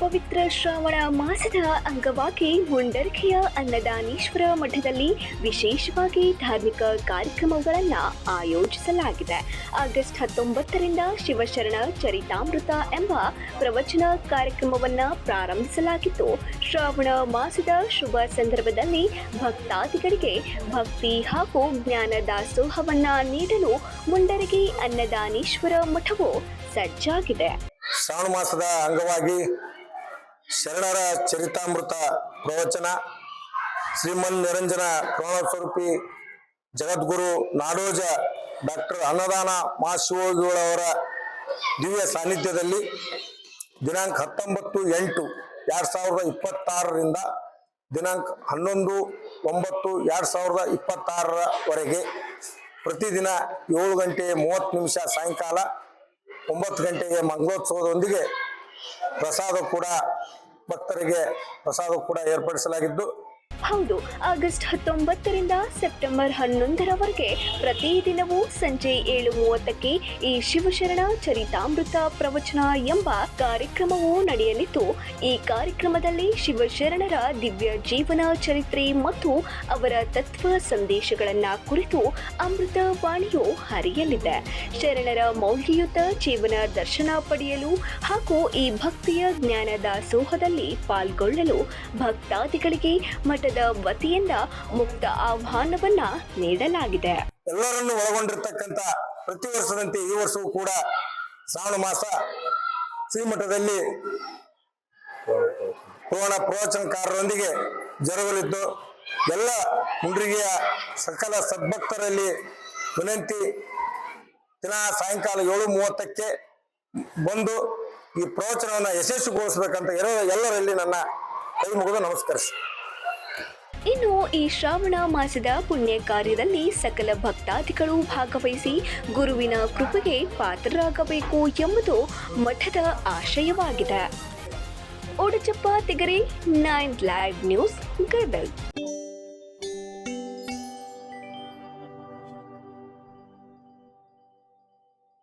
ಪವಿತ್ರ ಶ್ರಾವಣ ಮಾಸದ ಅಂಗವಾಗಿ ಮುಂಡರಗಿಯ ಅನ್ನದಾನೀಶ್ವರ ಮಠದಲ್ಲಿ ವಿಶೇಷವಾಗಿ ಧಾರ್ಮಿಕ ಕಾರ್ಯಕ್ರಮಗಳನ್ನು ಆಯೋಜಿಸಲಾಗಿದೆ. ಆಗಸ್ಟ್ 19ರಿಂದ ಶಿವಶರಣ ಚರಿತಾಮೃತ ಎಂಬ ಪ್ರವಚನ ಕಾರ್ಯಕ್ರಮವನ್ನು ಪ್ರಾರಂಭಿಸಲಾಗಿತ್ತು. ಶ್ರಾವಣ ಮಾಸದ ಶುಭ ಸಂದರ್ಭದಲ್ಲಿ ಭಕ್ತಾದಿಗಳಿಗೆ ಭಕ್ತಿ ಹಾಗೂ ಜ್ಞಾನ ದಾಸೋಹವನ್ನ ನೀಡಲು ಮುಂಡರಗಿ ಅನ್ನದಾನೀಶ್ವರ ಮಠವು ಸಜ್ಜಾಗಿದೆ. ಶ್ರಾವಣ ಮಾಸದ ಅಂಗವಾಗಿ ಶರಣರ ಚರಿತಾಮೃತ ಪ್ರವಚನ ಶ್ರೀಮನ್ ನಿರಂಜನ ಪ್ರಾಣ ಸ್ವರೂಪಿ ಜಗದ್ಗುರು ನಾಡೋಜ ಡಾಕ್ಟರ್ ಅನ್ನದಾನ ಮಹಾಶಿವಯೋಗಿಗಳವರ ದಿವ್ಯ ಸಾನ್ನಿಧ್ಯದಲ್ಲಿ ದಿನಾಂಕ 19/8/2026ರಿಂದ ದಿನಾಂಕ 11/9/2026ರವರೆಗೆ ಪ್ರತಿದಿನ 7 ಗಂಟೆ 30 ನಿಮಿಷ ಸಾಯಂಕಾಲ 9 ಗಂಟೆಗೆ ಮಂಗಳೋತ್ಸವದೊಂದಿಗೆ ಭಕ್ತರಿಗೆ ಪ್ರಸಾದ ಕೂಡ ಏರ್ಪಡಿಸಲಾಗಿದ್ದು, ಹೌದು, ಆಗಸ್ಟ್ 19ರಿಂದ ಸೆಪ್ಟೆಂಬರ್ 11ರವರೆಗೆ ಪ್ರತಿದಿನವೂ ಸಂಜೆ 7:30ಕ್ಕೆ ಈ ಶಿವಶರಣ ಚರಿತಾಮೃತ ಪ್ರವಚನ ಎಂಬ ಕಾರ್ಯಕ್ರಮವು ನಡೆಯಲಿದ್ದು, ಈ ಕಾರ್ಯಕ್ರಮದಲ್ಲಿ ಶಿವಶರಣರ ದಿವ್ಯ ಜೀವನ ಚರಿತ್ರೆ ಮತ್ತು ಅವರ ತತ್ವ ಸಂದೇಶಗಳನ್ನು ಕುರಿತು ಅಮೃತ ವಾಣಿಯು ಹರಿಯಲಿದೆ. ಶರಣರ ಮೌಲ್ಯಯುತ ಜೀವನ ದರ್ಶನ ಪಡೆಯಲು ಹಾಗೂ ಈ ಭಕ್ತಿಯ ಜ್ಞಾನ ದಾಸೋಹದಲ್ಲಿ ಪಾಲ್ಗೊಳ್ಳಲು ಭಕ್ತಾದಿಗಳಿಗೆ ಮಠದ ವತಿಯಿಂದ ಮುಕ್ತ ಆಹ್ವಾನವನ್ನ ನೀಡಲಾಗಿದೆ. ಎಲ್ಲರನ್ನು ಒಳಗೊಂಡಿರ್ತಕ್ಕಂಥ ಪ್ರತಿ ವರ್ಷದಂತೆ ಈ ವರ್ಷವೂ ಕೂಡ ಶ್ರಾವಣ ಮಾಸ ಶ್ರೀಮಠದಲ್ಲಿ ಪ್ರವಚನಕಾರರೊಂದಿಗೆ ಜರುಗಲಿದ್ದು, ಎಲ್ಲ ಮುಂಡ್ರಿಗೆಯ ಸಕಲ ಸದ್ಭಕ್ತರಲ್ಲಿ ವಿನಂತಿ, ದಿನ ಸಾಯಂಕಾಲ 7:30ಕ್ಕೆ ಬಂದು ಈ ಪ್ರವಚನವನ್ನು ಯಶಸ್ವಿಗೊಳಿಸಬೇಕಂತ ಎಲ್ಲರಲ್ಲಿ ನನ್ನ ಕೈ ಮುಗಿದು ನಮಸ್ಕರಿಸಿ. ಇನ್ನು ಈ ಶ್ರಾವಣ ಮಾಸದ ಪುಣ್ಯ ಕಾರ್ಯದಲ್ಲಿ ಸಕಲ ಭಕ್ತಾದಿಗಳು ಭಾಗವಹಿಸಿ ಗುರುವಿನ ಕೃಪೆಗೆ ಪಾತ್ರರಾಗಬೇಕು ಎಂಬುದು ಮಠದ ಆಶಯವಾಗಿದೆ. ಓಡಚಪ್ಪ ತಿಗರಿ, 9 ಲೈವ್ ನ್ಯೂಸ್, ಗದಗ.